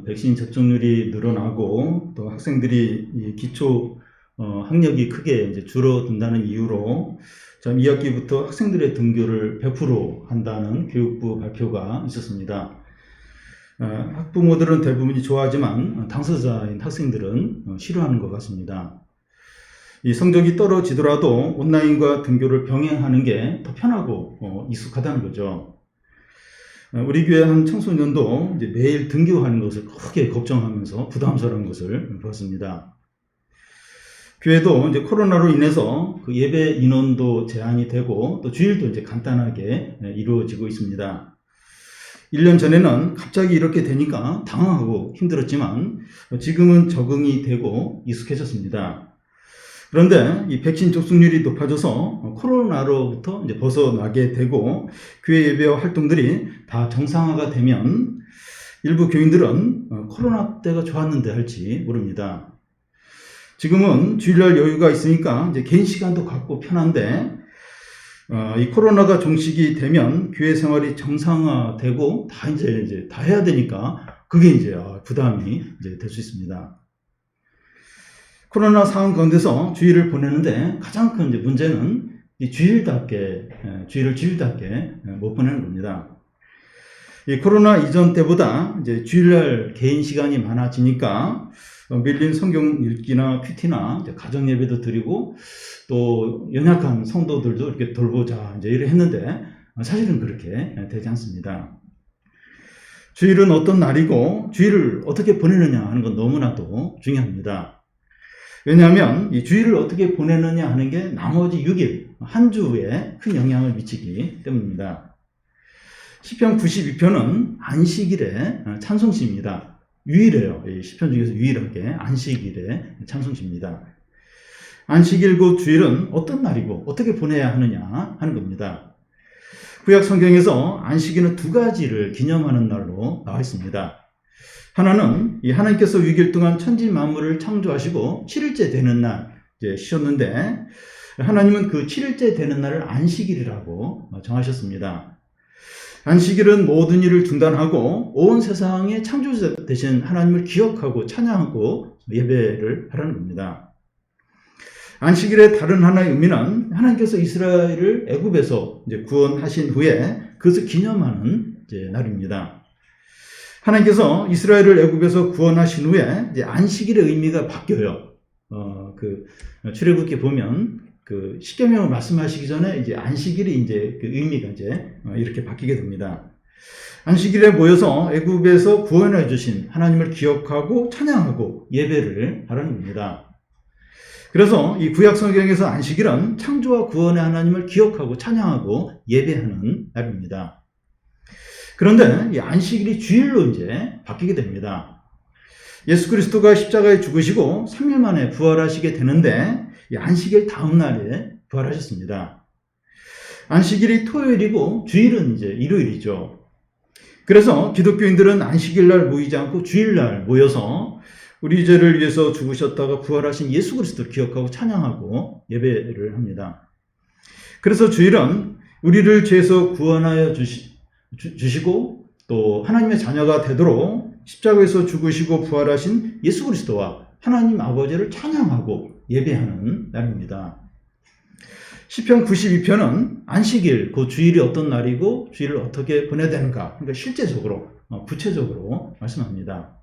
백신 접종률이 늘어나고 또 학생들이 이 기초 학력이 크게 이제 줄어든다는 이유로 2학기부터 학생들의 등교를 100% 한다는 교육부 발표가 있었습니다. 학부모들은 대부분이 좋아하지만 당사자인 학생들은 싫어하는 것 같습니다. 이 성적이 떨어지더라도 온라인과 등교를 병행하는 게 더 편하고 익숙하다는 거죠. 우리 교회 한 청소년도 이제 매일 등교하는 것을 크게 걱정하면서 부담스러운 것을 보았습니다. 교회도 이제 코로나로 인해서 그 예배 인원도 제한이 되고 또 주일도 이제 간단하게 이루어지고 있습니다. 1년 전에는 갑자기 이렇게 되니까 당황하고 힘들었지만 지금은 적응이 되고 익숙해졌습니다. 그런데 이 백신 접종률이 높아져서 코로나로부터 이제 벗어나게 되고 교회 예배와 활동들이 다 정상화가 되면 일부 교인들은 코로나 때가 좋았는데 할지 모릅니다. 지금은 주일날 여유가 있으니까 이제 개인 시간도 갖고 편한데 이 코로나가 종식이 되면 교회 생활이 정상화되고 다 이제 다 해야 되니까 그게 이제 부담이 이제 될 수 있습니다. 코로나 상황 가운데서 주일을 보내는데 가장 큰 이제 문제는 이 주일을 주일답게 못 보내는 겁니다. 이 코로나 이전 때보다 이제 주일날 개인 시간이 많아지니까 밀린 성경 읽기나 큐티나 가정 예배도 드리고 또 연약한 성도들도 이렇게 돌보자 이제 이래 했는데 사실은 그렇게 되지 않습니다. 주일은 어떤 날이고 주일을 어떻게 보내느냐 하는 건 너무나도 중요합니다. 왜냐하면 이 주일을 어떻게 보내느냐 하는 게 나머지 6일, 한 주에 큰 영향을 미치기 때문입니다. 시편 92편은 안식일의 찬송시입니다. 유일해요. 이 시편 중에서 유일하게 안식일의 찬송시입니다. 안식일과 주일은 어떤 날이고 어떻게 보내야 하느냐 하는 겁니다. 구약 성경에서 안식일은 두 가지를 기념하는 날로 나와 있습니다. 하나는 이 하나님께서 6일 동안 천지 만물을 창조하시고 7일째 되는 날 이제 쉬었는데 하나님은 그 7일째 되는 날을 안식일이라고 정하셨습니다. 안식일은 모든 일을 중단하고 온 세상의 창조자 되신 하나님을 기억하고 찬양하고 예배를 하라는 겁니다. 안식일의 다른 하나의 의미는 하나님께서 이스라엘을 애굽에서 이제 구원하신 후에 그것을 기념하는 이제 날입니다. 하나님께서 이스라엘을 애굽에서 구원하신 후에 이제 안식일의 의미가 바뀌어요. 출애굽기 보면 그 십계명을 말씀하시기 전에 이제 안식일이 이제 그 의미가 이제 이렇게 바뀌게 됩니다. 안식일에 모여서 애굽에서 구원해 주신 하나님을 기억하고 찬양하고 예배를 하라는 겁니다. 그래서 이 구약 성경에서 안식일은 창조와 구원의 하나님을 기억하고 찬양하고 예배하는 날입니다. 그런데 이 안식일이 주일로 이제 바뀌게 됩니다. 예수 그리스도가 십자가에 죽으시고 3일 만에 부활하시게 되는데 이 안식일 다음 날에 부활하셨습니다. 안식일이 토요일이고 주일은 이제 일요일이죠. 그래서 기독교인들은 안식일 날 모이지 않고 주일 날 모여서 우리 죄를 위해서 죽으셨다가 부활하신 예수 그리스도를 기억하고 찬양하고 예배를 합니다. 그래서 주일은 우리를 죄에서 구원하여 주시고 또 하나님의 자녀가 되도록 십자가에서 죽으시고 부활하신 예수 그리스도와 하나님 아버지를 찬양하고 예배하는 날입니다. 시편 92편은 안식일, 그 주일이 어떤 날이고 주일을 어떻게 보내야 되는가, 그러니까 실제적으로 구체적으로 말씀합니다.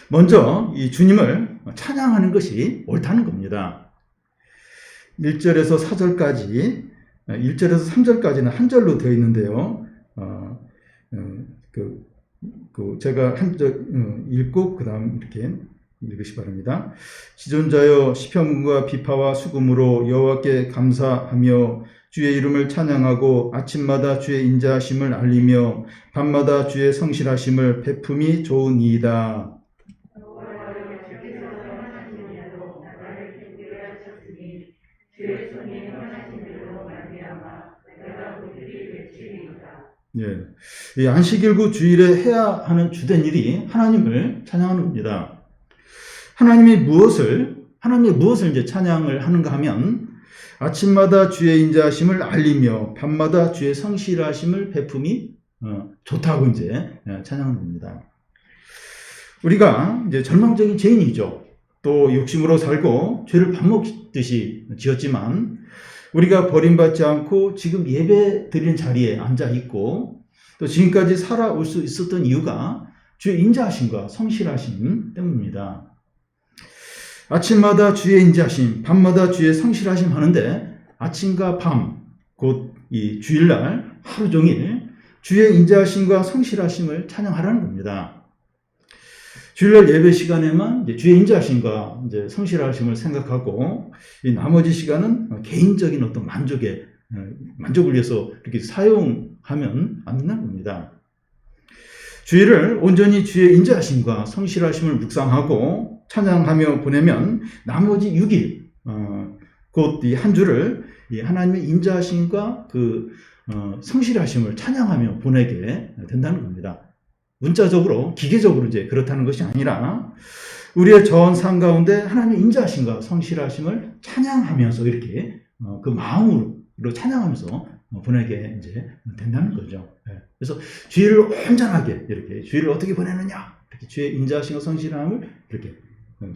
먼저 이 주님을 찬양하는 것이 옳다는 겁니다. 1절에서 4절까지 1절에서 3절까지는 한 절로 되어 있는데요. 제가 한 절 읽고 그 다음 이렇게 읽으시 바랍니다. 지존자여 시편문과 비파와 수금으로 여호와께 감사하며 주의 이름을 찬양하고 아침마다 주의 인자하심을 알리며 밤마다 주의 성실하심을 베품이 좋으니이다. 예, 이 안식일과 주일에 해야 하는 주된 일이 하나님을 찬양하는 겁니다. 하나님의 무엇을 이제 찬양을 하는가 하면 아침마다 주의 인자하심을 알리며 밤마다 주의 성실하심을 베품이 좋다고 이제 찬양하는 겁니다. 우리가 이제 절망적인 죄인이죠. 또 욕심으로 살고 죄를 밥 먹듯이 지었지만 우리가 버림받지 않고 지금 예배 드리는 자리에 앉아 있고 또 지금까지 살아올 수 있었던 이유가 주의 인자하심과 성실하심 때문입니다. 아침마다 주의 인자하심, 밤마다 주의 성실하심 하는데 아침과 밤, 곧 이 주일날 하루 종일 주의 인자하심과 성실하심을 찬양하라는 겁니다. 주일날 예배 시간에만 이제 주의 인자하심과 이제 성실하심을 생각하고 이 나머지 시간은 개인적인 어떤 만족을 위해서 이렇게 사용하면 안 된다는 겁니다. 주일을 온전히 주의 인자하심과 성실하심을 묵상하고 찬양하며 보내면 나머지 6일 곧 이 한 주를 이 하나님의 인자하심과 그 성실하심을 찬양하며 보내게 된다는 겁니다. 문자적으로 기계적으로 이제 그렇다는 것이 아니라 우리의 전 삶 가운데 하나님의 인자하심과 성실하심을 찬양하면서 이렇게 그 마음으로 찬양하면서 보내게 이제 된다는 거죠. 그래서 주일을 온전하게 이렇게 주일을 어떻게 보내느냐 이렇게 주의 인자하심과 성실함을 이렇게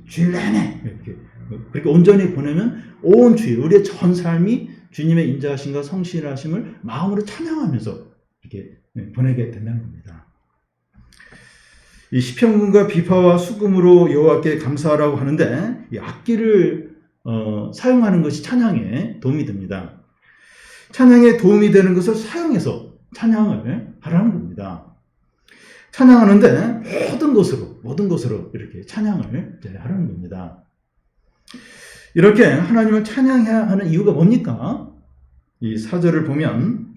주일 내내 이렇게 그렇게 온전히 보내면 온 주일 우리의 전 삶이 주님의 인자하심과 성실하심을 마음으로 찬양하면서 이렇게 보내게 된다는 겁니다. 이 시편과 비파와 수금으로 여호와께 감사하라고 하는데 이 악기를 사용하는 것이 찬양에 도움이 됩니다. 찬양에 도움이 되는 것을 사용해서 찬양을 하라는 겁니다. 찬양하는데 모든 것으로 이렇게 찬양을 하라는 겁니다. 이렇게 하나님을 찬양해야 하는 이유가 뭡니까? 이 4절을 보면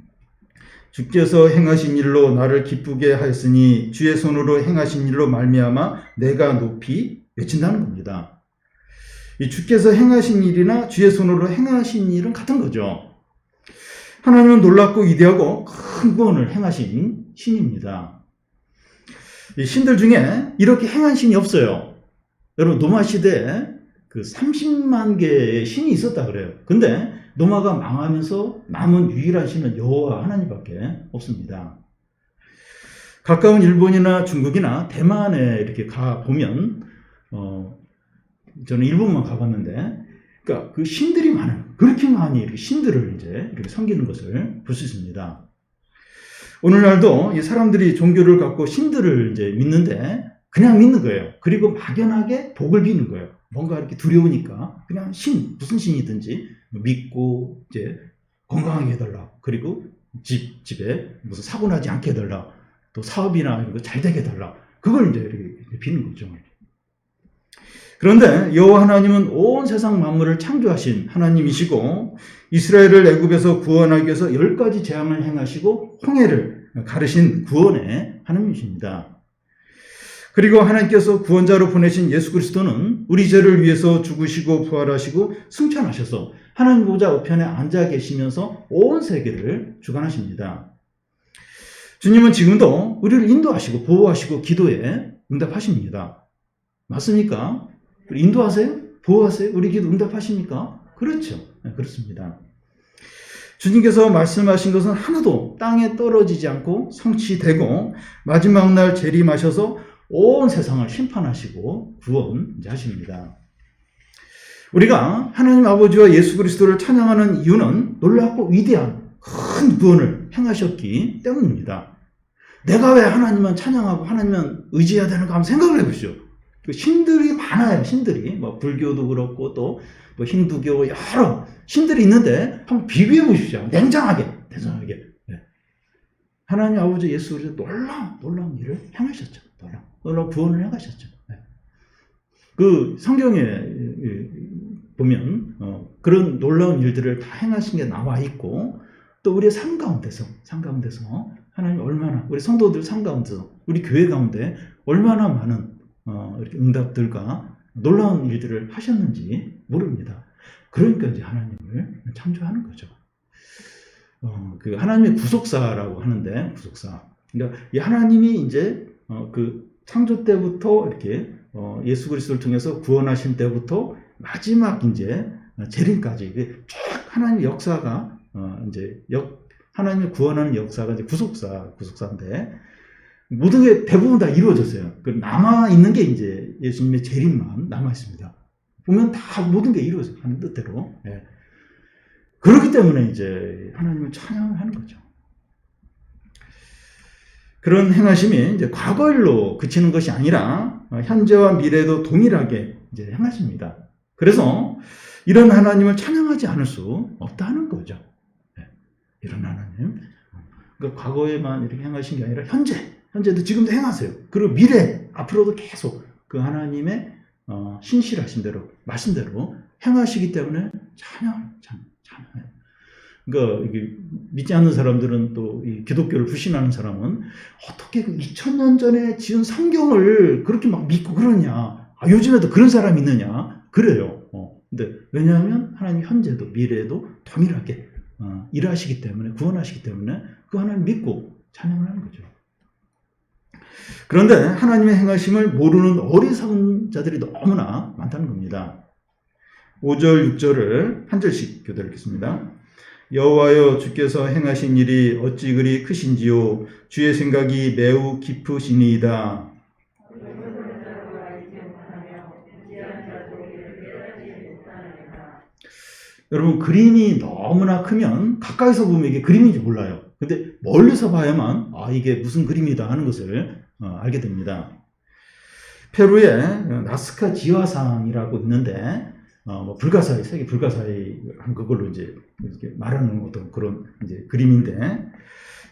주께서 행하신 일로 나를 기쁘게 하였으니 주의 손으로 행하신 일로 말미암아 내가 높이 외친다는 겁니다. 이 주께서 행하신 일이나 주의 손으로 행하신 일은 같은 거죠. 하나님은 놀랍고 위대하고 큰 구원을 행하신 신입니다. 이 신들 중에 이렇게 행한 신이 없어요. 여러분 노마 시대에 그 30만 개의 신이 있었다 그래요. 근데 노마가 망하면서 남은 유일한 신은 여호와 하나님밖에 없습니다. 가까운 일본이나 중국이나 대만에 이렇게 가 보면 저는 일본만 가봤는데 그러니까 그 신들이 그렇게 많이 이렇게 신들을 이제 이렇게 섬기는 것을 볼 수 있습니다. 오늘날도 이 사람들이 종교를 갖고 신들을 이제 믿는데 그냥 믿는 거예요. 그리고 막연하게 복을 비는 거예요. 뭔가 이렇게 두려우니까 그냥 무슨 신이든지 믿고 이제 건강하게 해달라. 그리고 집에 무슨 사고 나지 않게 해달라. 또 사업이나 이런 거 잘 되게 해달라. 그걸 이제 이렇게 비는 거죠. 그런데 여호와 하나님은 온 세상 만물을 창조하신 하나님이시고 이스라엘을 애굽에서 구원하기 위해서 10가지 재앙을 행하시고 홍해를 가르신 구원의 하나님이십니다. 그리고 하나님께서 구원자로 보내신 예수 그리스도는 우리 죄를 위해서 죽으시고 부활하시고 승천하셔서 하나님 보좌 우편에 앉아 계시면서 온 세계를 주관하십니다. 주님은 지금도 우리를 인도하시고 보호하시고 기도에 응답하십니다. 맞습니까? 인도하세요? 보호하세요? 우리 기도 응답하십니까? 그렇죠. 네, 그렇습니다. 주님께서 말씀하신 것은 하나도 땅에 떨어지지 않고 성취되고 마지막 날 재림하셔서 온 세상을 심판하시고 구원하십니다. 우리가 하나님 아버지와 예수 그리스도를 찬양하는 이유는 놀랍고 위대한 큰 구원을 행하셨기 때문입니다. 내가 왜 하나님만 찬양하고 하나님만 의지해야 되는가 한번 생각을 해보시죠. 신들이 많아요. 신들이 불교도 그렇고 또 힌두교 여러 신들이 있는데 한번 비교해 보십시오. 냉정하게. 하나님 아버지 예수 그리스도 놀라운 일을 행하셨죠. 놀라운 구원을 행하셨죠. 그 성경에 보면 그런 놀라운 일들을 다 행하신 게 나와 있고 또 우리의 삶 가운데서 하나님 얼마나 우리 성도들 삶 가운데서 우리 교회 가운데 얼마나 많은 이렇게 응답들과 놀라운 일들을 하셨는지 모릅니다. 그러니까 이제 하나님을 창조하는 거죠. 그 하나님의 구속사라고 하는데 구속사. 그러니까 이 하나님이 이제 그 창조 때부터 이렇게 예수 그리스도를 통해서 구원하신 때부터 마지막 이제 재림까지 쭉 하나님의 역사가 이제 하나님의 구원하는 역사가 이제 구속사인데 모든 게 대부분 다 이루어졌어요. 그 남아있는 게 이제 예수님의 재림만 남아있습니다. 보면 다 모든 게 이루어져요. 하는 뜻대로. 예. 그렇기 때문에 이제 하나님을 찬양하는 거죠. 그런 행하심이 이제 과거 일로 그치는 것이 아니라 현재와 미래도 동일하게 이제 행하십니다. 그래서 이런 하나님을 찬양하지 않을 수 없다는 거죠. 네. 이런 하나님. 그러니까 과거에만 이렇게 행하신 게 아니라 현재도 지금도 행하세요. 그리고 미래, 앞으로도 계속 그 하나님의 신실하신 대로, 말씀대로 행하시기 때문에 찬양해요. 그러니까 이게 믿지 않는 사람들은 또 이 기독교를 불신하는 사람은 어떻게 그 2000년 전에 지은 성경을 그렇게 막 믿고 그러냐? 요즘에도 그런 사람이 있느냐? 그래요. 근데 왜냐하면 하나님 현재도 미래에도 동일하게 일하시기 때문에, 구원하시기 때문에 그 하나님 믿고 찬양을 하는 거죠. 그런데 하나님의 행하심을 모르는 어리석은 자들이 너무나 많다는 겁니다. 5절, 6절을 한 절씩 교대하겠습니다. 여호와여, 주께서 행하신 일이 어찌 그리 크신지요. 주의 생각이 매우 깊으시니이다. 여러분, 그림이 너무나 크면 가까이서 보면 이게 그림인지 몰라요. 근데 멀리서 봐야만 이게 무슨 그림이다 하는 것을 알게 됩니다. 페루에 나스카 지화상이라고 있는데 불가사의, 세계 불가사의 한 그걸로 이제 이렇게 말하는 어떤 그런 이제 그림인데,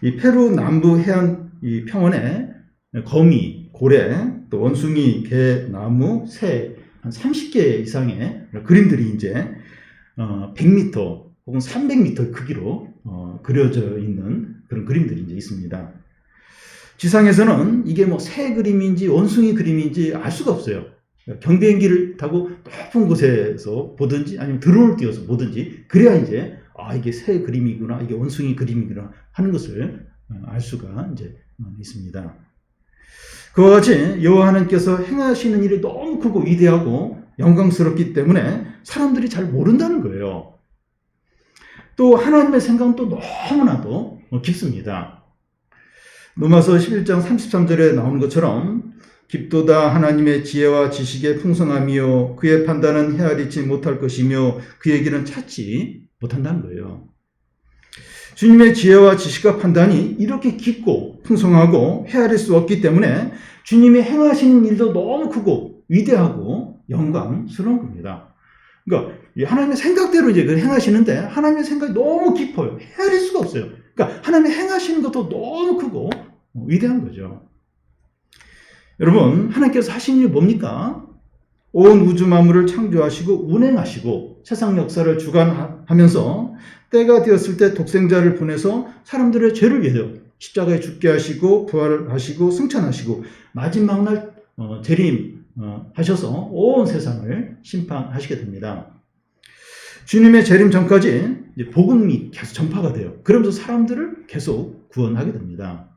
이 페루 남부 해안 이 평원에 거미, 고래, 또 원숭이, 개, 나무, 새 한 30개 이상의 그림들이 이제 100m 혹은 300m 크기로 그려져 있는 그런 그림들이 이제 있습니다. 지상에서는 이게 뭐 새 그림인지 원숭이 그림인지 알 수가 없어요. 경비행기를 타고 높은 곳에서 보든지 아니면 드론을 띄워서 보든지 그래야 이제 이게 새 그림이구나, 이게 원숭이 그림이구나 하는 것을 알 수가 이제 있습니다. 그와 같이 여호와 하나님께서 행하시는 일이 너무 크고 위대하고 영광스럽기 때문에 사람들이 잘 모른다는 거예요. 또 하나님의 생각은 또 너무나도 깊습니다. 로마서 11장 33절에 나오는 것처럼 깊도다 하나님의 지혜와 지식의 풍성함이요 그의 판단은 헤아리지 못할 것이며 그의 길은 찾지 못한다는 거예요. 주님의 지혜와 지식과 판단이 이렇게 깊고 풍성하고 헤아릴 수 없기 때문에 주님이 행하시는 일도 너무 크고 위대하고 영광스러운 겁니다. 그러니까 하나님의 생각대로 이제 행하시는데 하나님의 생각이 너무 깊어요. 헤아릴 수가 없어요. 그러니까 하나님의 행하시는 것도 너무 크고 위대한 거죠. 여러분, 하나님께서 하신 일이 뭡니까? 온 우주 만물을 창조하시고 운행하시고 세상 역사를 주관하면서 때가 되었을 때 독생자를 보내서 사람들의 죄를 위해서 십자가에 죽게 하시고 부활하시고 승천하시고 마지막 날 재림하셔서 온 세상을 심판하시게 됩니다. 주님의 재림 전까지 복음이 계속 전파가 돼요. 그러면서 사람들을 계속 구원하게 됩니다.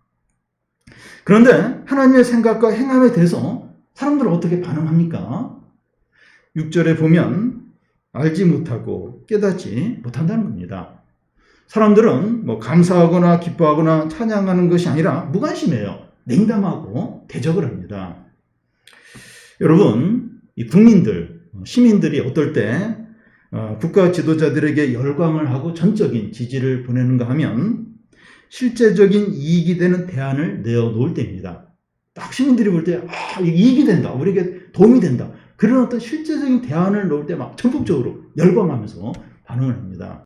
그런데 하나님의 생각과 행함에 대해서 사람들은 어떻게 반응합니까? 6절에 보면 알지 못하고 깨닫지 못한다는 겁니다. 사람들은 감사하거나 기뻐하거나 찬양하는 것이 아니라 무관심해요. 냉담하고 대적을 합니다. 여러분, 이 국민들, 시민들이 어떨 때 국가 지도자들에게 열광을 하고 전적인 지지를 보내는가 하면 실제적인 이익이 되는 대안을 내어놓을 때입니다. 딱 시민들이 볼 때 이익이 된다, 우리에게 도움이 된다, 그런 어떤 실제적인 대안을 놓을 때 막 전폭적으로 열광하면서 반응을 합니다.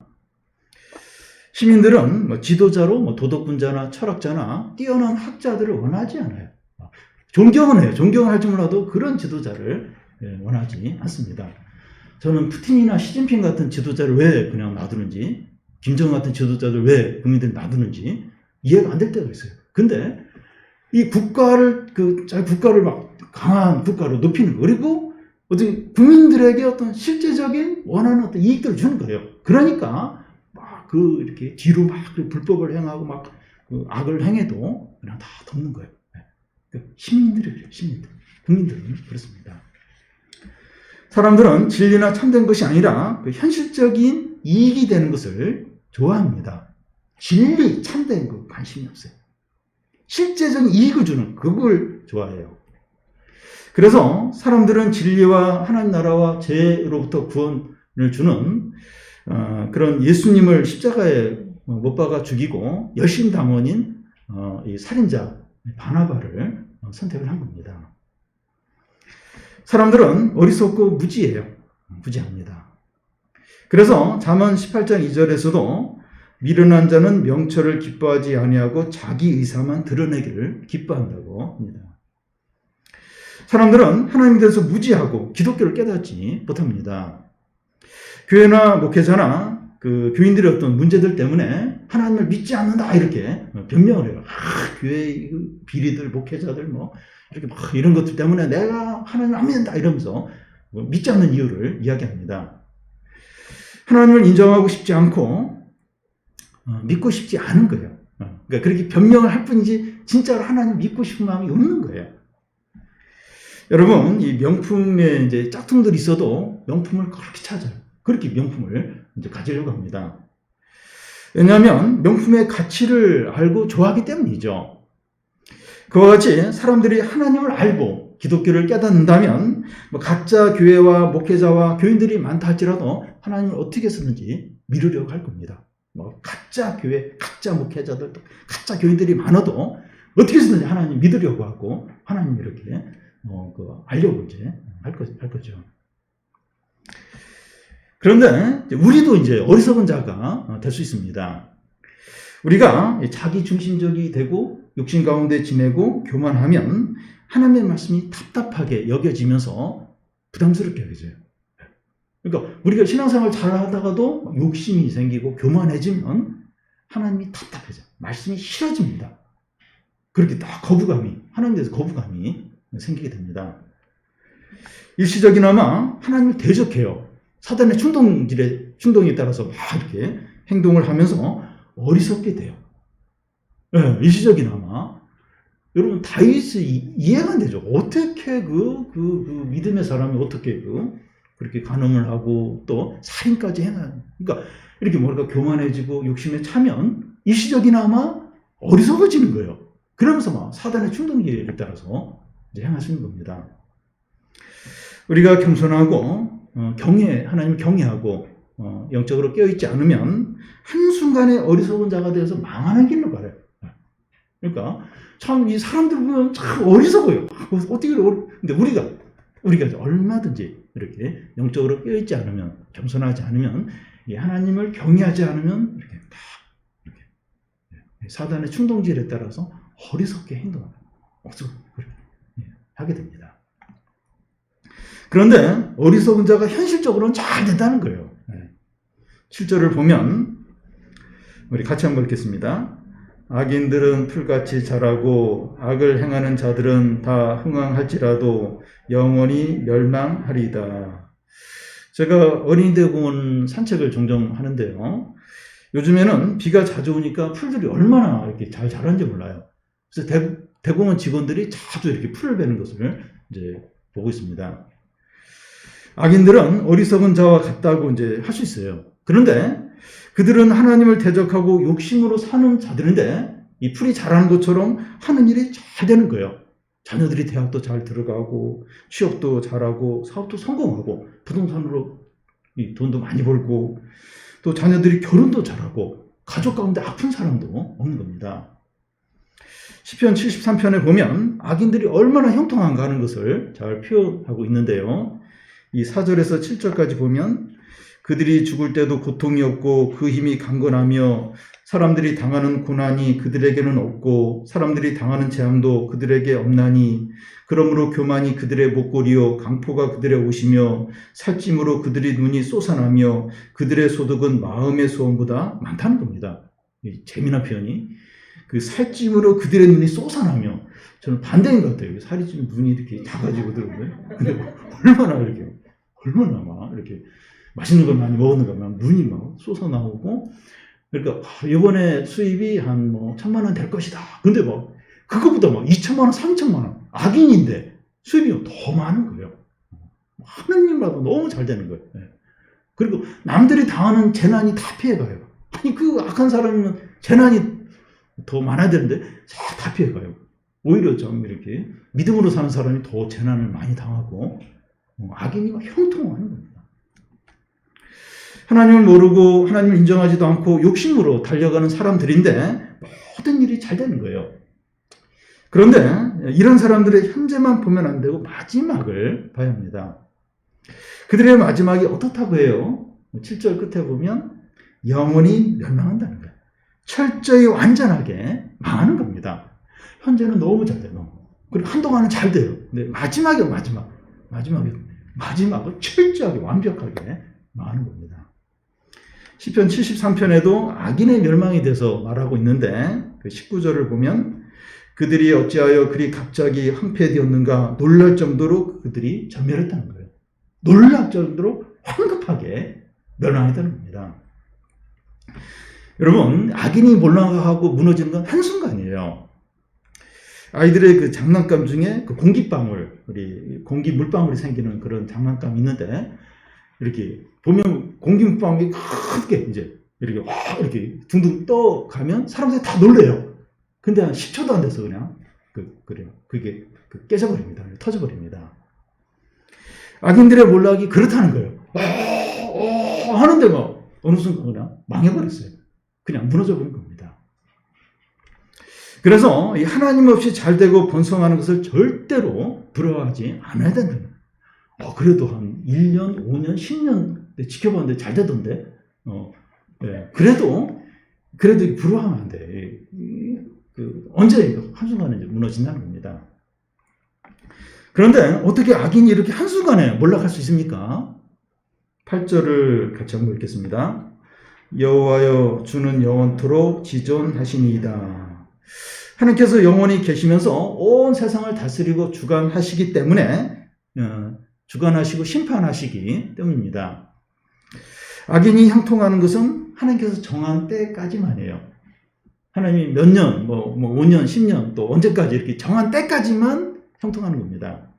시민들은 지도자로 도덕군자나 철학자나 뛰어난 학자들을 원하지 않아요. 존경은 해요. 존경을 할지 몰라도 그런 지도자를 원하지 않습니다. 저는 푸틴이나 시진핑 같은 지도자를 왜 그냥 놔두는지, 김정은 같은 지도자들 왜 국민들이 놔두는지 이해가 안 될 때가 있어요. 근데 이 국가를 막 강한 국가로 높이는 거, 그리고 어떤 국민들에게 어떤 실제적인 원하는 어떤 이익들을 주는 거예요. 그러니까 막 이렇게 뒤로 막 불법을 행하고 막 악을 행해도 그냥 다 덮는 거예요. 시민들이 그래요. 국민들은 그렇습니다. 사람들은 진리나 참된 것이 아니라 현실적인 이익이 되는 것을 좋아합니다. 진리, 참된 거 관심이 없어요. 실제적인 이익을 주는 그걸 좋아해요. 그래서 사람들은 진리와 하나님 나라와 죄로부터 구원을 주는 그런 예수님을 십자가에 못 박아 죽이고 열심당원인 이 살인자 바나바를 선택을 한 겁니다. 사람들은 어리석고 무지해요. 무지합니다. 그래서 잠언 18장 2절에서도 미련한 자는 명철을 기뻐하지 아니하고 자기 의사만 드러내기를 기뻐한다고 합니다. 사람들은 하나님에 대해서 무지하고 기독교를 깨닫지 못합니다. 교회나 목회자나 그 교인들의 어떤 문제들 때문에 하나님을 믿지 않는다 이렇게 변명을 해요. 교회 비리들, 목회자들 뭐 이렇게 막 이런 것들 때문에 내가 하나님을 안 믿는다 이러면서 믿지 않는 이유를 이야기합니다. 하나님을 인정하고 싶지 않고 믿고 싶지 않은 거예요. 그러니까 그렇게 변명을 할 뿐이지 진짜로 하나님 믿고 싶은 마음이 없는 거예요. 여러분, 이 명품에 이제 짝퉁들이 있어도 명품을 그렇게 찾아요. 그렇게 명품을 이제 가지려고 합니다. 왜냐하면 명품의 가치를 알고 좋아하기 때문이죠. 그와 같이 사람들이 하나님을 알고 기독교를 깨닫는다면 가짜 교회와 목회자와 교인들이 많다 할지라도 하나님을 어떻게 쓰는지 믿으려고 할 겁니다. 가짜 교회, 가짜 목회자들, 가짜 교인들이 많아도 어떻게 쓰는지 하나님 믿으려고 하고 하나님 이렇게 알려고 이제 할 거죠. 그런데 우리도 이제 어리석은 자가 될 수 있습니다. 우리가 자기 중심적이 되고 욕심 가운데 지내고 교만하면 하나님의 말씀이 답답하게 여겨지면서 부담스럽게 여겨져요. 그러니까 우리가 신앙생활 잘 하다가도 욕심이 생기고 교만해지면 하나님이 답답해져요. 말씀이 싫어집니다. 그렇게 딱 하나님에 대해서 거부감이 생기게 됩니다. 일시적이나마 하나님을 대적해요. 사단의 충동에 따라서 막 이렇게 행동을 하면서 어리석게 돼요. 네, 일시적이나마. 여러분, 다윗이 이해가 안 되죠. 어떻게 그 믿음의 사람이 어떻게 그렇게 간음을 하고 또 살인까지 행하는. 그러니까 이렇게 교만해지고 욕심에 차면 일시적이나마 어리석어지는 거예요. 그러면서 막 사단의 충동기에 따라서 이제 행하시는 겁니다. 우리가 겸손하고 하나님을 경외하고 영적으로 깨어있지 않으면 한순간에 어리석은 자가 되어서 망하는 길로 가요. 그러니까 참 이 사람들 보면 참 어리석어요. 근데 우리가 얼마든지 이렇게 영적으로 깨어있지 않으면, 겸손하지 않으면, 이 하나님을 경외하지 않으면 이렇게 사단의 충동질에 따라서 어리석게 행동하게 됩니다. 그런데 어리석은 자가 현실적으로는 잘 된다는 거예요. 7절을 보면 우리 같이 한번 읽겠습니다. 악인들은 풀같이 자라고 악을 행하는 자들은 다 흥황할지라도 영원히 멸망하리이다. 제가 어린이 대공원 산책을 종종 하는데요. 요즘에는 비가 자주 오니까 풀들이 얼마나 이렇게 잘 자라는지 몰라요. 그래서 대공원 직원들이 자주 이렇게 풀을 베는 것을 이제 보고 있습니다. 악인들은 어리석은 자와 같다고 이제 할 수 있어요. 그런데 그들은 하나님을 대적하고 욕심으로 사는 자들인데 이 풀이 자라는 것처럼 하는 일이 잘 되는 거예요. 자녀들이 대학도 잘 들어가고 취업도 잘하고 사업도 성공하고 부동산으로 이 돈도 많이 벌고 또 자녀들이 결혼도 잘하고 가족 가운데 아픈 사람도 없는 겁니다. 시편 73편에 보면 악인들이 얼마나 형통한가 하는 것을 잘 표현하고 있는데요. 이 4절에서 7절까지 보면 그들이 죽을 때도 고통이 없고 그 힘이 강건하며 사람들이 당하는 고난이 그들에게는 없고 사람들이 당하는 재앙도 그들에게 없나니 그러므로 교만이 그들의 목걸이요 강포가 그들의 옷이며 살찜으로 그들의 눈이 솟아나며 그들의 소득은 마음의 소원보다 많다는 겁니다. 재미난 표현이 그 살찜으로 그들의 눈이 솟아나며 저는 반대인 것 같아요. 살이 찌면 눈이 이렇게 작아지고 들어오는데 근데 얼마나 막 이렇게 맛있는 걸 많이 먹었는가 막 눈이 막 솟아나오고 그러니까 이번에 수입이 한 1,000만 원 될 것이다. 근데 그거보다 2,000만 원, 3,000만 원 악인인데 수입이 더 많은 거예요. 하느님과도 너무 잘 되는 거예요. 그리고 남들이 당하는 재난이 다 피해가요. 아니 그 악한 사람이면 재난이 더 많아야 되는데 다 피해가요. 오히려 좀 이렇게 믿음으로 사는 사람이 더 재난을 많이 당하고 악인이 형통하는 겁니다. 하나님을 모르고 하나님을 인정하지도 않고 욕심으로 달려가는 사람들인데 모든 일이 잘 되는 거예요. 그런데 이런 사람들의 현재만 보면 안 되고 마지막을 봐야 합니다. 그들의 마지막이 어떻다고 해요? 7절 끝에 보면 영원히 멸망한다는 거예요. 철저히 완전하게 망하는 겁니다. 현재는 너무 잘 돼요. 그리고 한동안은 잘 돼요. 근데 마지막은 철저하게 완벽하게 망하는 겁니다. 시편 73편에도 악인의 멸망에 대해서 말하고 있는데 그 19절을 보면 그들이 어찌하여 그리 갑자기 황폐되었는가 놀랄 정도로 그들이 전멸했다는 거예요. 놀랄 정도로 황급하게 멸망했다는 겁니다. 여러분, 악인이 몰락하고 무너지는 건 한순간이에요. 아이들의 그 장난감 중에 그 공기방울, 공기 물방울이 생기는 그런 장난감이 있는데, 이렇게 보면 공기 물방울이 크게 이제 이렇게 둥둥 떠가면 사람들이 다 놀래요. 근데 한 10초도 안 돼서 그냥, 그게 깨져버립니다. 터져버립니다. 악인들의 몰락이 그렇다는 거예요. 하는데 어느 순간 그냥 망해버렸어요. 그냥 무너져버린 겁니다. 그래서 하나님 없이 잘 되고 번성하는 것을 절대로 부러워하지 않아야 된다. 그래도 한 1년, 5년, 10년 지켜봤는데 잘 되던데. 그래도 부러워하면 안 돼. 언제 한순간에 무너진다는 겁니다. 그런데 어떻게 악인이 이렇게 한순간에 몰락할 수 있습니까? 8절을 같이 한번 읽겠습니다. 여호와여 주는 영원토록 지존하시니이다. 하나님께서 영원히 계시면서 온 세상을 다스리고 주관하시기 때문에 주관하시고 심판하시기 때문입니다. 악인이 형통하는 것은 하나님께서 정한 때까지만이에요. 하나님이 몇 년, 5년, 10년 또 언제까지 이렇게 정한 때까지만 형통하는 겁니다.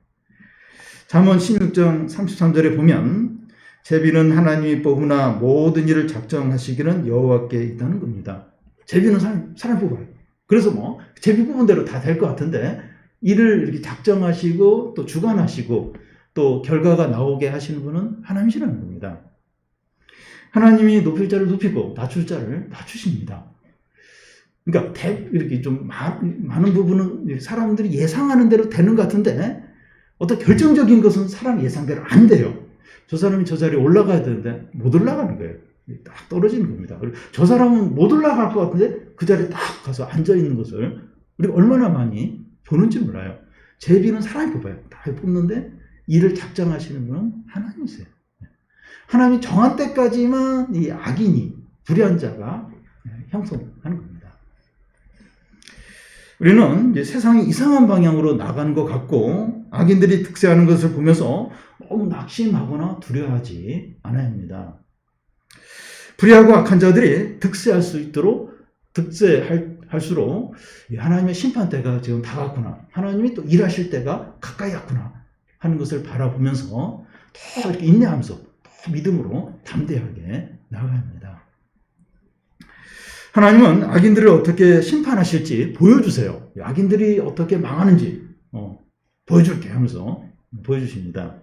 잠언 16장 33절에 보면 제비는 하나님이 뽑으나 모든 일을 작정하시기는 여호와께 있다는 겁니다. 제비는 사람 뽑아요. 그래서 제비 뽑은 대로 다 될 것 같은데 일을 이렇게 작정하시고 또 주관하시고 또 결과가 나오게 하시는 분은 하나님이시라는 겁니다. 하나님이 높일 자를 높이고 낮출 자를 낮추십니다. 그러니까 이렇게 좀 많은 부분은 사람들이 예상하는 대로 되는 것 같은데 어떤 결정적인 것은 사람 예상대로 안 돼요. 저 사람이 저 자리에 올라가야 되는데 못 올라가는 거예요. 딱 떨어지는 겁니다. 그리고 저 사람은 못 올라갈 것 같은데 그 자리에 딱 가서 앉아있는 것을 우리가 얼마나 많이 보는지 몰라요. 제비는 사람이 뽑아요. 다 뽑는데 일을 작정하시는 분은 하나님이세요. 하나님이 정한 때까지만 이 악인이 불의한 자가 형성하는 겁니다. 우리는 이제 세상이 이상한 방향으로 나가는 것 같고 악인들이 득세하는 것을 보면서 너무 낙심하거나 두려워하지 않아야 합니다. 불의하고 악한 자들이 득세할 수 있도록 득세할수록 하나님의 심판 때가 지금 다가왔구나. 하나님이 또 일하실 때가 가까이 왔구나 하는 것을 바라보면서 더 이렇게 인내하면서 더 믿음으로 담대하게 나아가야 합니다. 하나님은 악인들을 어떻게 심판하실지 보여주세요. 악인들이 어떻게 망하는지 보여줄게 하면서 보여주십니다.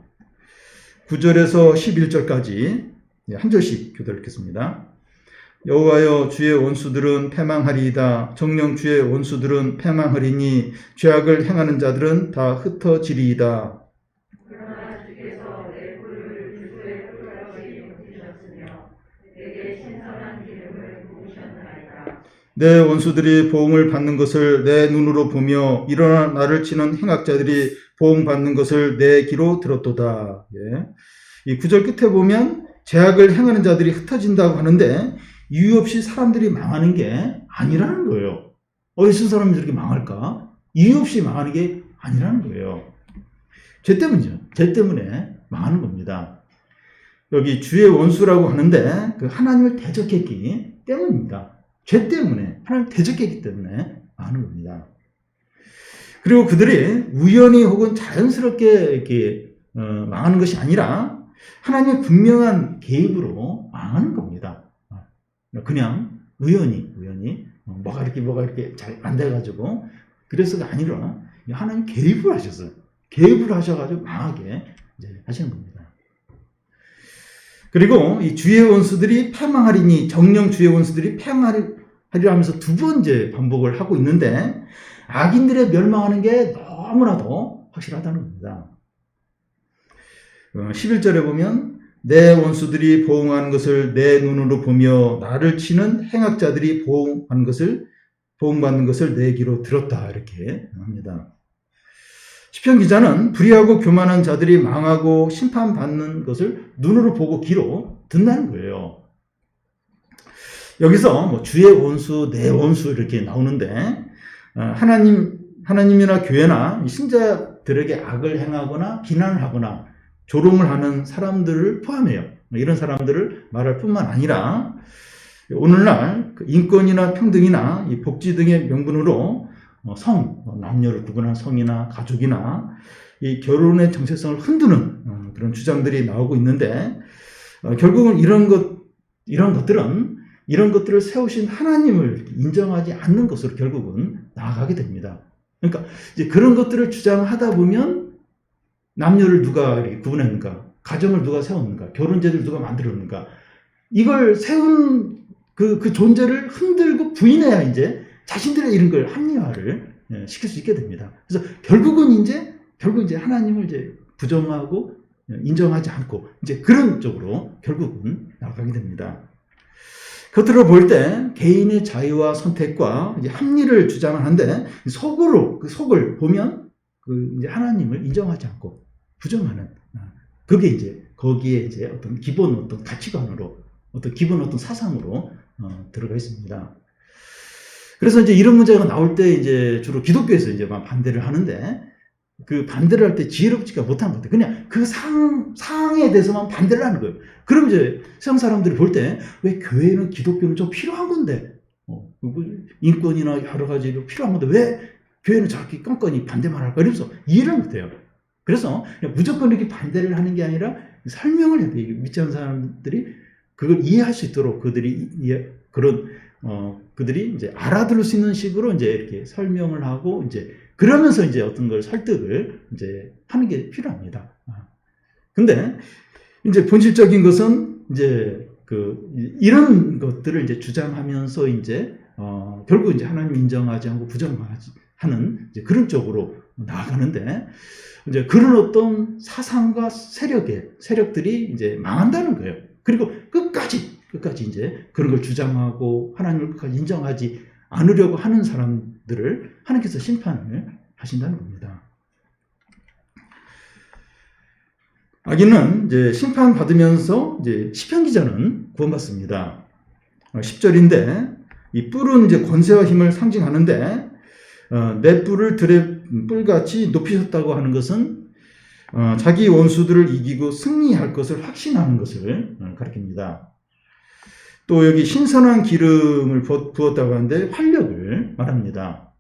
9절에서 11절까지 한 절씩 교독 읽겠습니다. 여호와여 주의 원수들은 패망하리이다. 정녕 주의 원수들은 패망하리니 죄악을 행하는 자들은 다 흩어지리이다. 그러나 주께서 내 뿔을 주의 뿔같이 높이셨으며 내게 신선한 기름을 부으셨나이다. 내 원수들이 보응을 받는 것을 내 눈으로 보며 일어나 나를 치는 행악자들이 보응받는 것을 내 귀로 들었도다. 이 9절 끝에 보면 죄악을 행하는 자들이 흩어진다고 하는데 이유 없이 사람들이 망하는 게 아니라는 거예요. 어디서 사람이 저렇게 망할까? 이유 없이 망하는 게 아니라는 거예요. 죄 때문이죠. 죄 때문에 망하는 겁니다. 여기 주의 원수라고 하는데 그 하나님을 대적했기 때문입니다. 죄 때문에 하나님을 대적했기 때문에 망하는 겁니다. 그리고 그들이 우연히 혹은 자연스럽게 이렇게 망하는 것이 아니라 하나님의 분명한 개입으로 망하는 겁니다. 그냥 우연히 뭐가 이렇게 잘 안 돼가지고 그래서가 아니라 하나님 개입을 하셨어요. 개입을 하셔가지고 망하게 이제 하시는 겁니다. 그리고 이 주의 원수들이 패망하리니 정령 주의 원수들이 패망하리라 하면서 두 번 이제 반복을 하고 있는데 악인들의 멸망하는 게 너무나도 확실하다는 겁니다. 11절에 보면 내 원수들이 보응하는 것을 내 눈으로 보며 나를 치는 행악자들이 보응받는 것을 내 귀로 들었다 이렇게 합니다. 시편 기자는 불의하고 교만한 자들이 망하고 심판받는 것을 눈으로 보고 귀로 듣는다는 거예요. 여기서 뭐 주의 원수, 내 원수 이렇게 나오는데 하나님이나 교회나 신자들에게 악을 행하거나 비난을 하거나 조롱을 하는 사람들을 포함해요. 이런 사람들을 말할 뿐만 아니라 오늘날 인권이나 평등이나 복지 등의 명분으로 남녀를 구분한 성이나 가족이나 이 결혼의 정체성을 흔드는 그런 주장들이 나오고 있는데 결국은 이런 것들을 세우신 하나님을 인정하지 않는 것으로 결국은 나아가게 됩니다. 그러니까 이제 그런 것들을 주장하다 보면 남녀를 누가 이렇게 구분했는가, 가정을 누가 세웠는가, 결혼제도를 누가 만들었는가, 이걸 세운 그 존재를 흔들고 부인해야 이제 자신들의 이런 걸 합리화를 시킬 수 있게 됩니다. 그래서 결국은 이제 하나님을 이제 부정하고 인정하지 않고 이제 그런 쪽으로 결국은 나아가게 됩니다. 겉으로 볼 때 개인의 자유와 선택과 이제 합리를 주장하는데 속을 보면 이제 하나님을 인정하지 않고 부정하는 그게 이제 거기에 이제 어떤 기본 어떤 가치관으로 기본 어떤 사상으로 들어가 있습니다. 그래서 이제 이런 문제가 나올 때 이제 주로 기독교에서 이제 반대를 하는데 그 반대를 할 때 지혜롭지가 못한 것 같아요. 그냥 그 상황에 대해서만 반대를 하는 거예요. 그럼 이제 세상 사람들이 볼 때 왜 교회는 기독교는 좀 필요한 건데 인권이나 여러 가지로 필요한 건데 왜 교회는 저렇게 껌껌이 반대만 할까? 이러면서 이해를 못해요. 그래서 무조건 이렇게 반대를 하는 게 아니라 설명을 해야 돼요. 믿지 않는 사람들이 그걸 이해할 수 있도록 그들이 이제 알아들을 수 있는 식으로 이제 이렇게 설명을 하고 이제 그러면서 이제 어떤 걸 설득을 이제 하는 게 필요합니다. 근데 이제 본질적인 것은 이제 이런 것들을 이제 주장하면서 이제 결국 이제 하나님 인정하지 않고 부정하지 하는 이제 그런 쪽으로 나아가는데 이제 그런 어떤 사상과 세력들이 이제 망한다는 거예요. 그리고 끝까지 이제 그런 걸 주장하고 하나님을 끝까지 인정하지 않으려고 하는 사람들을 하나님께서 심판을 하신다는 겁니다. 악인은 이제 심판받으면서 이제 시편 기자는 구원받습니다. 10절인데 이 뿔은 이제 권세와 힘을 상징하는데 내 뿔을 들의 뿔같이 높이셨다고 하는 것은 자기 원수들을 이기고 승리할 것을 확신하는 것을 가리킵니다. 또 여기 신선한 기름을 부었다고 하는데 활력을 말합니다.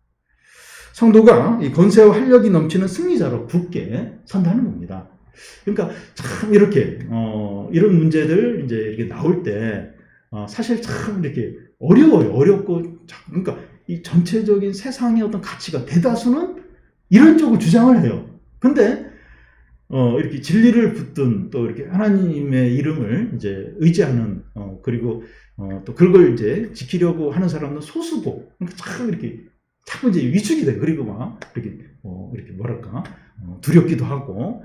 성도가 이 권세와 활력이 넘치는 승리자로 굳게 선다는 겁니다. 그러니까 참 이렇게 이런 문제들 이제 이렇게 나올 때 사실 참 이렇게 어렵고 그러니까 이 전체적인 세상의 어떤 가치가 대다수는 이런 쪽을 주장을 해요. 근데 이렇게 진리를 붙든 또 이렇게 하나님의 이름을 이제 의지하는 그리고 또 그걸 이제 지키려고 하는 사람은 소수고 그러니까 참 이렇게 자꾸 이제 위축이 돼. 그리고 막 이렇게 뭐랄까 두렵기도 하고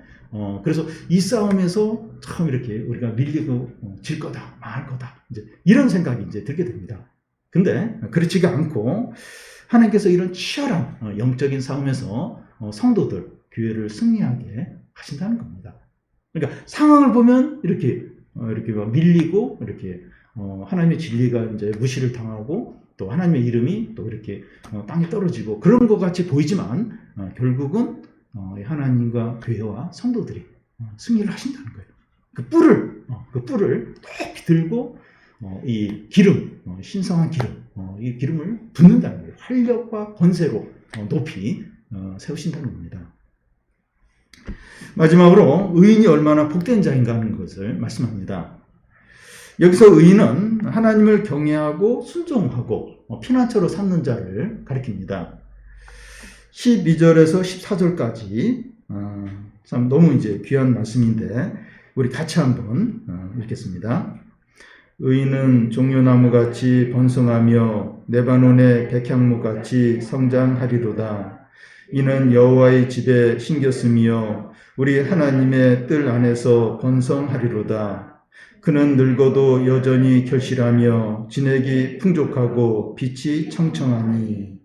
그래서 이 싸움에서 참 이렇게 우리가 밀리고 질 거다, 망할 거다 이제 이런 생각이 이제 들게 됩니다. 근데 그렇지가 않고 하나님께서 이런 치열한 영적인 싸움에서 성도들 교회를 승리하게 하신다는 겁니다. 그러니까 상황을 보면 이렇게 막 밀리고 이렇게 하나님의 진리가 이제 무시를 당하고 또 하나님의 이름이 또 이렇게 땅에 떨어지고 그런 것 같이 보이지만 결국은 하나님과 교회와 성도들이 승리를 하신다는 거예요. 그 뿔을 높이 들고 이 기름, 신성한 기름, 이 기름을 붓는다는 거예요. 활력과 권세로 높이 세우신다는 겁니다. 마지막으로 의인이 얼마나 복된 자인가 하는 것을 말씀합니다. 여기서 의인은 하나님을 경외하고 순종하고 피난처로 삼는 자를 가리킵니다. 12절에서 14절까지 참 너무 이제 귀한 말씀인데 우리 같이 한번 읽겠습니다. 의인은 종려나무같이 번성하며 레바논의 백향목같이 성장하리로다. 이는 여호와의 집에 심겼으며 우리 하나님의 뜰 안에서 번성하리로다. 그는 늙어도 여전히 결실하며 진액이 풍족하고 빛이 청청하니.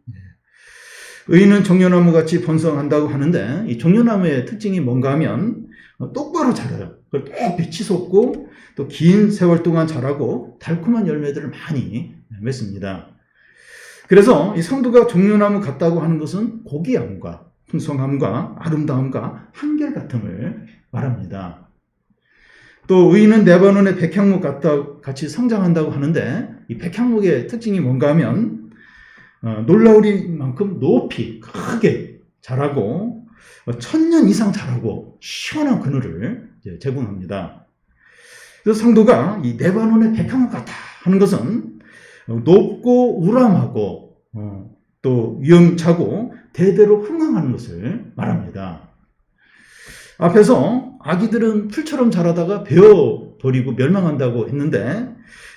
의인은 종려나무같이 번성한다고 하는데 이 종려나무의 특징이 뭔가 하면 똑바로 자라요. 또 빛이 솟고 또 긴 세월 동안 자라고 달콤한 열매들을 많이 맺습니다. 그래서 이 성도가 종려나무 같다고 하는 것은 고귀함과 풍성함과 아름다움과 한결같음을 말합니다. 또 의인은 레바논의 백향목 같이 성장한다고 하는데 이 백향목의 특징이 뭔가 하면 놀라우리만큼 높이 크게 자라고 1000년 이상 자라고 시원한 그늘을 제공합니다. 그래서 성도가 이 레바논의 백향목 같다 하는 것은 높고 우람하고 또 위험차고 대대로 흥황하는 것을 말합니다. 앞에서 아기들은 풀처럼 자라다가 베어버리고 멸망한다고 했는데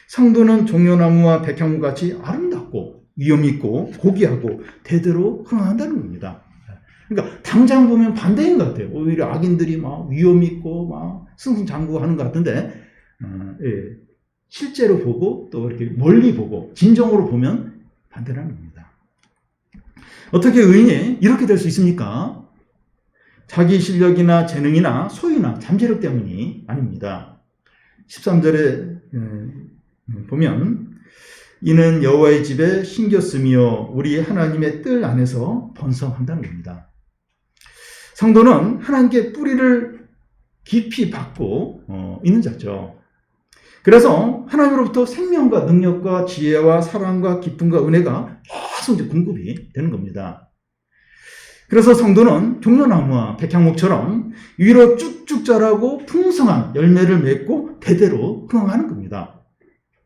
성도는 종려나무와 백향목 같이 아름답고 위엄있고 고귀하고 대대로 흥황한다는 겁니다. 그러니까 당장 보면 반대인 것 같아요. 오히려 악인들이 막 위엄있고 막 승승장구하는 것 같은데 실제로 보고 또 이렇게 멀리 보고 진정으로 보면 반대라는 겁니다. 어떻게 의인이 이렇게 될 수 있습니까? 자기 실력이나 재능이나 소유나 잠재력 때문이 아닙니다. 13절에 보면 이는 여호와의 집에 심겼으며 우리 하나님의 뜰 안에서 번성한다는 겁니다. 성도는 하나님께 뿌리를 깊이 받고 있는 자죠. 그래서 하나님으로부터 생명과 능력과 지혜와 사랑과 기쁨과 은혜가 계속 이제 공급이 되는 겁니다. 그래서 성도는 종려나무와 백향목처럼 위로 쭉쭉 자라고 풍성한 열매를 맺고 대대로 흥황하는 겁니다.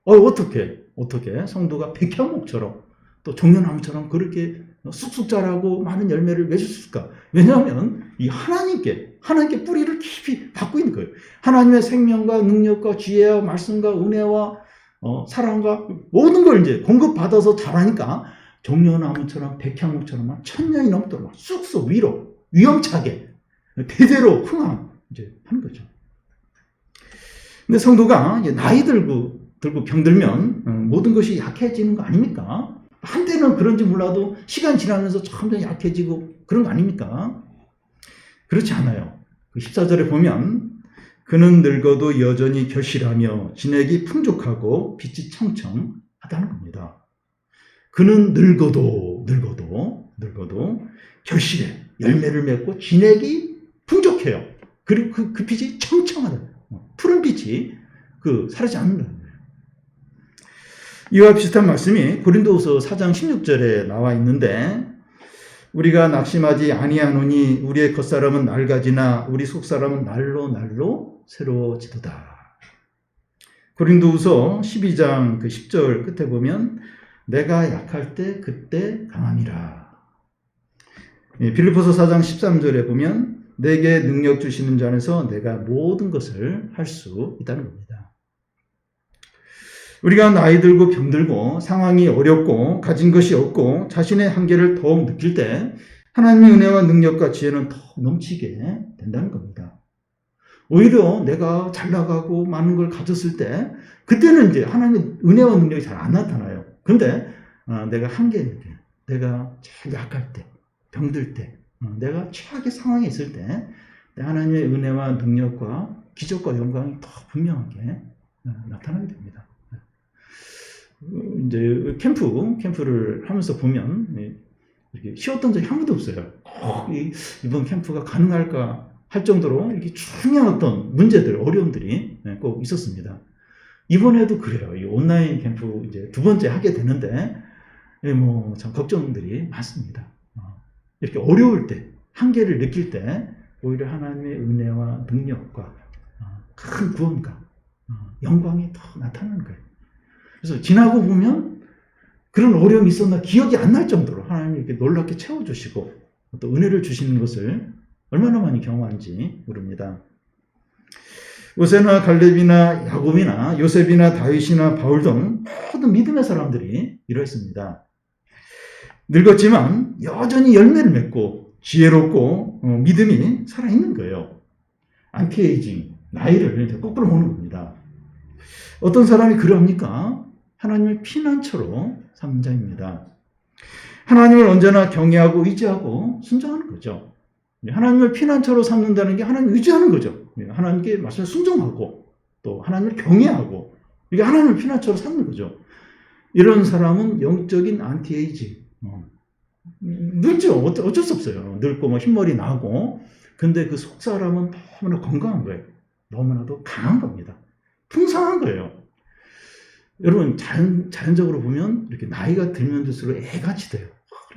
어떻게 성도가 백향목처럼 또 종려나무처럼 그렇게 쑥쑥 자라고 많은 열매를 맺을 수 있을까? 왜냐하면 이 하나님께 뿌리를 깊이 받고 있는 거예요. 하나님의 생명과 능력과 지혜와 말씀과 은혜와 사랑과 모든 걸 이제 공급받아서 자라니까 종려나무처럼 백향목처럼 1000년이 넘도록 쑥쑥 위로 위험차게 대대로 흥황 이제 하는 거죠. 근데 성도가 이제 나이 들고 병들면 모든 것이 약해지는 거 아닙니까? 한때는 그런지 몰라도 시간이 지나면서 점점 약해지고 그런 거 아닙니까? 그렇지 않아요. 14절에 보면 그는 늙어도 여전히 결실하며 진액이 풍족하고 빛이 청청하다는 겁니다. 그는 늙어도 결실해 열매를 맺고 진액이 풍족해요. 그리고 그 빛이 청청하다. 푸른 빛이 사라지지 않는다. 이와 비슷한 말씀이 고린도후서 4장 16절에 나와 있는데 우리가 낙심하지 아니하노니 우리의 겉사람은 낡아지나 우리 속사람은 날로 새로워지도다. 고린도후서 12장 10절 끝에 보면 내가 약할 때 그때 강함이라. 빌립보서 4장 13절에 보면 내게 능력 주시는 자 안에서 내가 모든 것을 할 수 있다는 겁니다. 우리가 나이 들고 병들고 상황이 어렵고 가진 것이 없고 자신의 한계를 더욱 느낄 때 하나님의 은혜와 능력과 지혜는 더 넘치게 된다는 겁니다. 오히려 내가 잘 나가고 많은 걸 가졌을 때 그때는 이제 하나님의 은혜와 능력이 잘 안 나타나요. 그런데 내가 한계일 때, 내가 제일 약할 때, 병들 때, 내가 최악의 상황에 있을 때 하나님의 은혜와 능력과 기적과 영광이 더 분명하게 나타나게 됩니다. 이제 캠프를 하면서 보면 이렇게 쉬었던 적이 한 번도 없어요. 이번 캠프가 가능할까 할 정도로 이렇게 중요한 어떤 문제들, 어려움들이 꼭 있었습니다. 이번에도 그래요. 이 온라인 캠프 이제 2번째 하게 되는데 참 걱정들이 많습니다. 이렇게 어려울 때, 한계를 느낄 때 오히려 하나님의 은혜와 능력과 큰 구원과 영광이 더 나타나는 거예요. 그래서 지나고 보면 그런 어려움이 있었나 기억이 안 날 정도로 하나님이 이렇게 놀랍게 채워주시고 또 은혜를 주시는 것을 얼마나 많이 경험한지 모릅니다. 모세나 갈렙이나 야곱이나 요셉이나 다윗이나 바울 등 모든 믿음의 사람들이 이러했습니다. 늙었지만 여전히 열매를 맺고 지혜롭고 믿음이 살아있는 거예요. 안티에이징, 나이를 거꾸로 먹는 겁니다. 어떤 사람이 그럽니까? 하나님을 피난처로 삼는 자입니다. 하나님을 언제나 경외하고 의지하고 순종하는 거죠. 하나님을 피난처로 삼는다는 게 하나님을 의지하는 거죠. 하나님께 말씀에 순종하고 또 하나님을 경외하고 이게 하나님을 피난처로 삼는 거죠. 이런 사람은 영적인 안티에이징. 늙죠. 어쩔 수 없어요. 늙고 뭐 흰머리 나고. 근데 그 속사람은 너무나 건강한 거예요. 너무나도 강한 겁니다. 풍성한 거예요. 여러분 자연적으로 보면 이렇게 나이가 들면 들수록 애같이 돼요.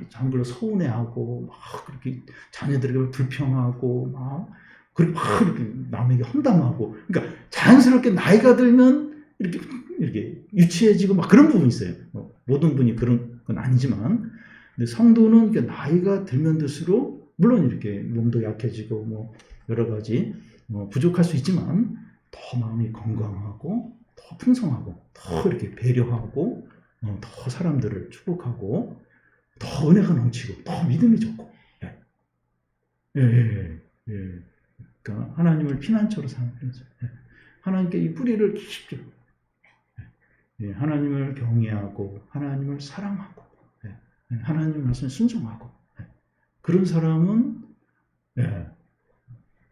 장글로 서운해하고 막 그렇게 자녀들에게 불평하고 막 그리고 막 이렇게 남에게 험담하고 그러니까 자연스럽게 나이가 들면 이렇게 유치해지고 막 그런 부분이 있어요. 모든 분이 그런 건 아니지만 근데 성도는 나이가 들면 들수록 물론 이렇게 몸도 약해지고 뭐 여러 가지 부족할 수 있지만 더 마음이 건강하고 더 풍성하고 더 이렇게 배려하고 더 사람들을 축복하고 더 은혜가 넘치고 더 믿음이 좋고 그러니까 하나님을 피난처로 삼는 거죠. 하나님께 이 뿌리를 깊게 하나님을 경외하고 하나님을 사랑하고 하나님 말씀에 순종하고 그런 사람은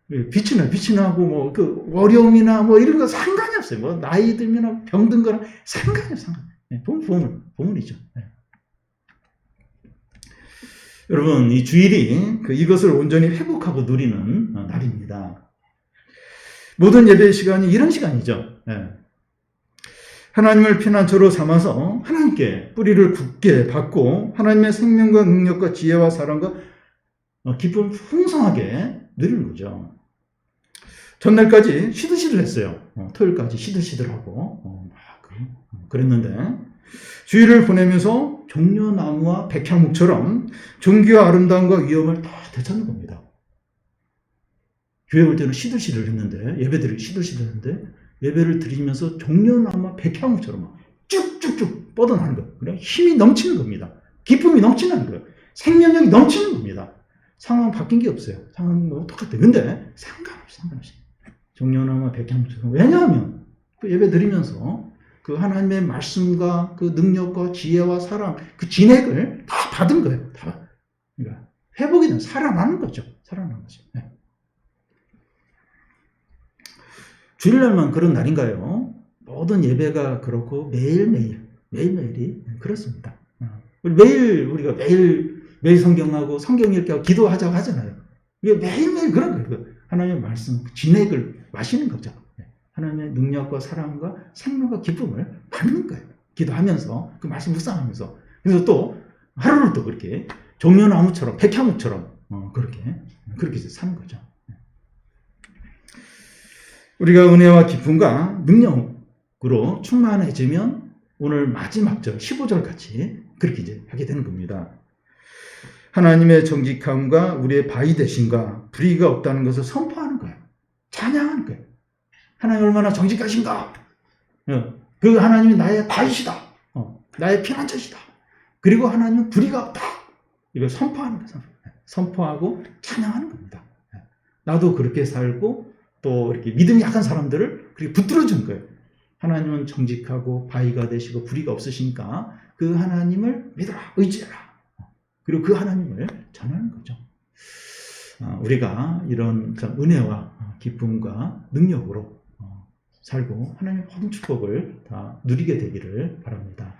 빛이 나고 뭐 그 어려움이나 뭐 이런 거 상관이 없어요. 뭐 나이 들면 병든 거랑 상관이 없어요. 보물이죠. 여러분 이 주일이 이것을 온전히 회복하고 누리는 날입니다. 모든 예배 시간이 이런 시간이죠. 하나님을 피난처로 삼아서 하나님께 뿌리를 굳게 받고 하나님의 생명과 능력과 지혜와 사랑과 기쁨을 풍성하게 누리는 거죠. 전날까지 시들시들 했어요. 토요일까지 시들시들하고 그랬는데 주일을 보내면서 종려나무와 백향목처럼 존귀와 아름다움과 위엄을 다 되찾는 겁니다. 교회 올 때는 시들시들 했는데 예배드리기 시들시들 했는데 예배를 드리면서 종려나무와 백향목처럼 쭉쭉쭉 뻗어나는 거예요. 그냥 힘이 넘치는 겁니다. 기쁨이 넘치는 거예요. 생명력이 넘치는 겁니다. 상황 바뀐 게 없어요. 상황은 뭐 똑같아요. 근데 상관없이 종려나무와 백향목처럼 왜냐하면 그 예배 드리면서 그 하나님의 말씀과 그 능력과 지혜와 사랑 그 진액을 다 받은 거예요. 다. 그러니까 회복이 된 살아나는 거죠. 살아나는 거죠. 주일날만 그런 날인가요? 모든 예배가 그렇고 매일매일이 그렇습니다. 우리가 매일 성경하고 성경 읽기하고 기도하자고 하잖아요. 이게 매일매일 그런 거예요. 하나님의 말씀, 진액을 마시는 거죠. 하나님의 능력과 사랑과 생명과 기쁨을 받는 거예요. 기도하면서 그 말씀 묵상하면서 그래서 또 하루를 또 그렇게 종려나무처럼 백향목처럼 그렇게 사는 거죠. 우리가 은혜와 기쁨과 능력으로 충만해지면 오늘 마지막 절 15절 같이 그렇게 이제 하게 되는 겁니다. 하나님의 정직함과 우리의 바위 되심과 불의가 없다는 것을 선포하는 거예요. 찬양하는 거예요. 하나님 얼마나 정직하신가. 그 하나님이 나의 바위시다. 나의 피난처시다. 그리고 하나님은 불의가 없다. 이걸 선포하는 거예요. 선포하고 찬양하는 겁니다. 나도 그렇게 살고 또 이렇게 믿음이 약한 사람들을 그렇게 붙들어 준 거예요. 하나님은 정직하고 바위가 되시고 불의가 없으시니까 그 하나님을 믿어라, 의지해라. 그리고 그 하나님을 전하는 거죠. 우리가 이런 은혜와 기쁨과 능력으로 살고 하나님의 모든 축복을 다 누리게 되기를 바랍니다.